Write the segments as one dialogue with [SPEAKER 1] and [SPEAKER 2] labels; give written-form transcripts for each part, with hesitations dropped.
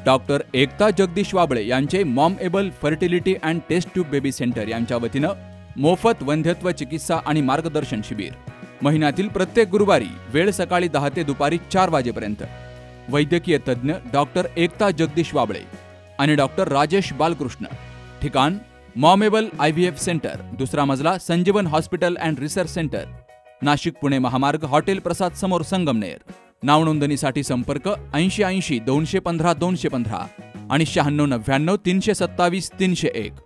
[SPEAKER 1] Doctor एकता जगदीश वाबळे यांचे mom able fertility and test tube baby centre यांच्या वतीनं मोफत वंध्यत्व चिकित्सा आणि मार्गदर्शन शिबिर महिन्यातील प्रत्येक गुरुवारी वेळ सकाळी 10 ते दुपारी 4 वाजेपर्यंत वैद्यकीय तज्ज्ञ डॉक्टर एकता जगदीश वाबळे आणि डॉक्टर राजेश बालकृष्ण। ठिकाण मॉम एबल IVF सेंटर, दुसरा मजला संजीवन hospital and research centre, Nashik Pune महामार्ग, हॉटेल प्रसाद समोर, संगमनेर। नाव नोंदणीसाठी संपर्क 8080 215 215 आणि 9699 327 301।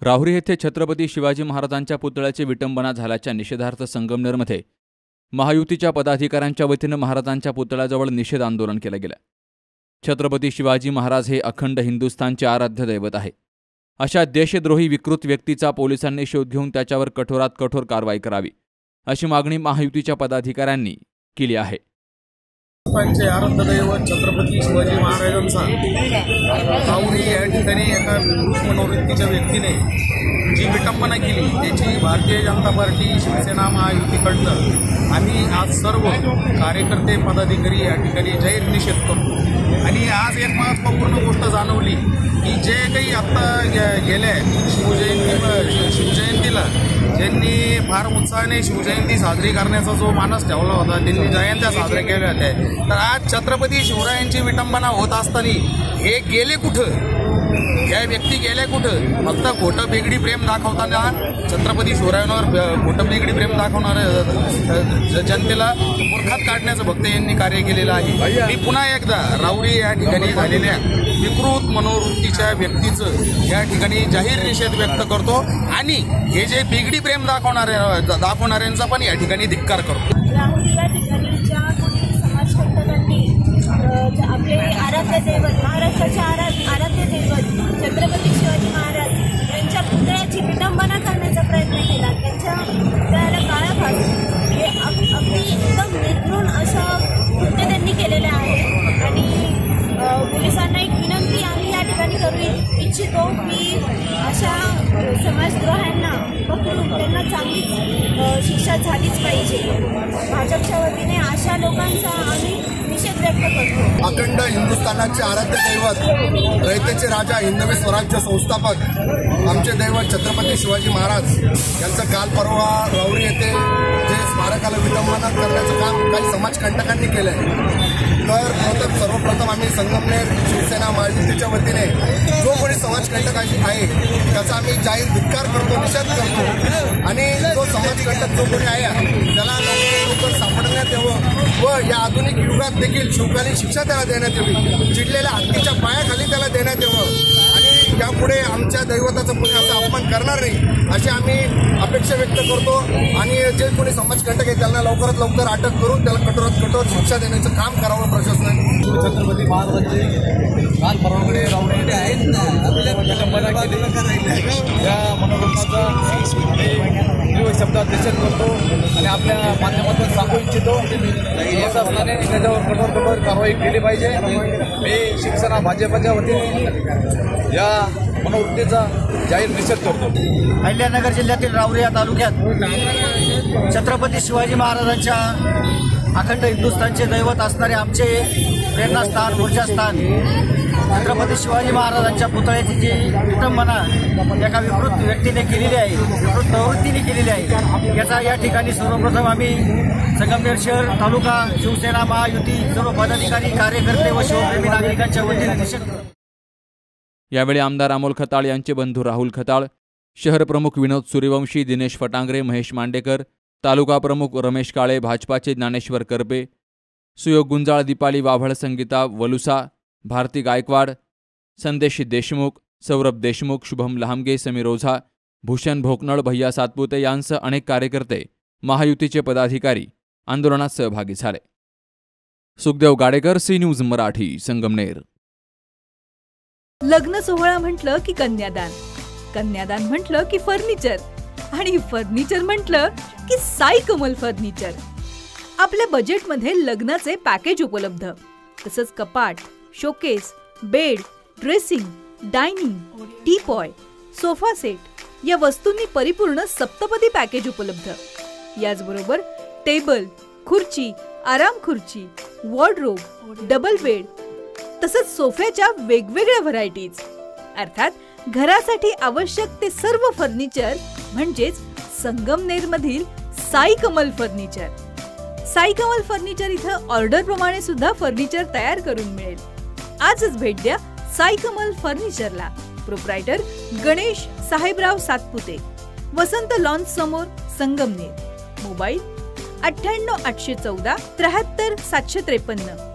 [SPEAKER 1] राहुरी येथे छत्रपती शिवाजी महाराजांच्या पुतळ्याची विटंबना झाल्याच्या निषेधार्थ संगमनेरमध्ये महायुतीच्या पदाधिकाऱ्यांच्या वतीनं महाराजांच्या पुतळ्याजवळ निषेध आंदोलन केलं गेलं। छत्रपती शिवाजी महाराज हे अखंड हिंदुस्थानचे आराध्य दैवत आहे। अशा देशद्रोही विकृत व्यक्तीचा पोलिसांनी शोध घेऊन त्याच्यावर कठोरात कठोर कारवाई करावी अशी मागणी महायुतीच्या पदाधिकाऱ्यांनी केली आहे।
[SPEAKER 2] आराध्य दैवत छत्रपती शिवाजी महाराजांचा राहुरी या ठिकाणी एका विकृत मनोवृत्तीच्या व्यक्तीने जी विटंबना केली त्याची भारतीय जनता पार्टी, शिवसेना, महायुतीकडनं आम्ही आज सर्व कार्यकर्ते, पदाधिकारी या ठिकाणी जाहीर निषेध करतो। आणि आज एक महत्त्वपूर्ण गोष्ट जाणवली की जे काही आत्ता गेल्या शिवजयंतीला ज्यांनी फार उत्साहाने शिवजयंती साजरी करण्याचा जो मानस ठेवला होता, त्यांनी जयंत्या साजऱ्या केल्या होत्या, तर आज छत्रपती शिवरायांची विटंबना होत असताना हे गेले कुठं? या व्यक्ती गेल्या कुठं? फक्त खोटं बेगडी प्रेम दाखवताना, छत्रपती शिवरायांवर खोटं बेगडी प्रेम दाखवणाऱ्या जनतेला मूर्खात काढण्याचं फक्त यांनी कार्य केलेलं आहे। मी पुन्हा एकदा राहुरी या ठिकाणी झालेल्या विकृत मनोवृत्तीच्या व्यक्तीचं या ठिकाणी जाहीर निषेध व्यक्त करतो आणि हे जे बेगडी प्रेम दाखवणाऱ्यांचा पण या ठिकाणी धिक्कार करतो।
[SPEAKER 3] राहुरी या ठिकाणी ज्या कोणी समाजकंटकांनी आपले आराध्य दैवत, महाराष्ट्राचे आराध्य दैवत छत्रपती शिवाजी महाराज यांच्या पुतळ्याची विटंबना करण्याचा प्रयत्न केला, त्यांच्या पुतळ्याला काळा फासून हे अगदी एकदम निर्घृण असं कृत्य त्यांनी केलेले आहे। आणि पोलिसांना एक विनंती आम्ही या ठिकाणी करू इच्छितो की अशा समाजद्रोह्यांना पकडून त्यांना चांगलीच शिक्षा झालीच पाहिजे। भाजपच्या वतीने अशा लोकांचा आम्ही निषेध व्यक्त करतो।
[SPEAKER 2] अखंड हिंदुस्थानाचे आराध्य दैवत, रयतेचे राजा, हिंदवी स्वराज्य संस्थापक आमचे दैवत छत्रपती शिवाजी महाराज यांचं काल परवा राहुरी येथे जे स्मारकाला विटंबना करण्याचं काम काही समाजकंटकांनी केलंय। तर सर्वप्रथम आम्ही संगमनेर शिवसेना महायुतीच्या वतीने जो कोणी समाजकंटक आहे त्याचा आम्ही जाहीर धिक्कार करतो, निषेध करतो आणि जो समाजकंटक जो कोणी आहे त्याला लवकर सापडण्यात यावं व या आधुनिक युगात देखील शिवकालीन शिक्षा त्याला देण्यात यावी, चिडलेल्या हत्तीच्या पायाखाली त्याला देण्यात यावं आणि यापुढे आमच्या दैवताचा कोणी असा अपमान करणार नाही अशी आम्ही अपेक्षा व्यक्त करतो। आणि जे कोणी समाजकंटक आहे त्यांना लवकरात लवकर अटक करून त्याला कठोरात कठोर शिक्षा देण्याचं काम करावं प्रशासनाने।
[SPEAKER 4] छत्रपती महाराजांचे काल परवाकडे राहुरी आहेत विटंबना केली, या मनोभावाचा आम्ही शब्दात निषेध करतो आणि आपल्या माध्यमातून सांगू इच्छितो प्रशासनाने त्याच्यावर कठोर कारवाई केली पाहिजे। मी शिवसेना भाजपच्या वतीने या मनोवृत्तीचा जाहीर निषेध करतो।
[SPEAKER 5] अहिल्यानगर जिल्ह्यातील राहुरी या तालुक्यात छत्रपती शिवाजी महाराजांच्या अखंड हिंदुस्थानचे दैवत असणारे आमचे प्रेरणास्थान, ऊर्जास्थान छत्रपती शिवाजी महाराजांच्या पुतळ्याची जी विटंबना एका विकृत व्यक्तीने केलेली आहे, विकृत प्रवृत्तीने केलेली आहे, याचा या ठिकाणी सर्वप्रथम आम्ही संगमनेर शहर, तालुका, शिवसेना, महायुती सर्व पदाधिकारी, कार्यकर्ते व शिवप्रेमी नागरिकांच्या वतीने निषेध करतो।
[SPEAKER 1] यावेळी आमदार अमोल खताळ यांचे बंधू राहुल खताळ, शहर प्रमुख विनोद सूर्यवंशी, दिनेश फटांगरे, महेश मांडेकर, तालुका प्रमुख रमेश काळे, भाजपाचे ज्ञानेश्वर करपे, सुयोग गुंजाळ, दीपाली वाभळ, संगीता वलुसा, भारती गायकवाड, संदेश देशमुख, सौरभ देशमुख, शुभम लहामगे, समीर ओझा, भूषण भोकनळ, भैया सातपुते यांसह अनेक कार्यकर्ते, महायुतीचे पदाधिकारी आंदोलनात सहभागी झाले। Sukhdev Gadekar, C news Marathi, Sangamner.
[SPEAKER 6] लग्न सोहळा म्हटलं की कन्यादान, कन्यादान म्हटलं की फर्निचर आणि फर्निचर म्हटलं की साई कमल फर्निचर। आपल्या बजेटमध्ये लग्नाचे पॅकेज उपलब्ध, तसंच कपाट, showcase, bed, dressing, dining, teapoy, sofa set या वस्तूंनी परिपूर्ण सप्तपदी पॅकेज उपलब्ध। याचबरोबर टेबल, खुर्ची, आराम खुर्ची, वॉर्डरोब, डबल बेड, तसंच सोफ्याच्या वेगवेगळ्या व्हरायटीज, अर्थात घरासाठी आवश्यक ते सर्व फर्निचर म्हणजेच संगमनेरमधील साई कमल फर्निचर. साई कमल फर्निचर इथं ऑर्डर प्रमाणे सुद्धा फर्निचर तयार करून मिळेल. आजच भेट द्या साई कमल फर्निचरला. प्रोप्रायटर गणेश साहेबराव सातपुते, वसंत लॉन्स समोर, संगमनेर. मोबाईल 98 814 73 753.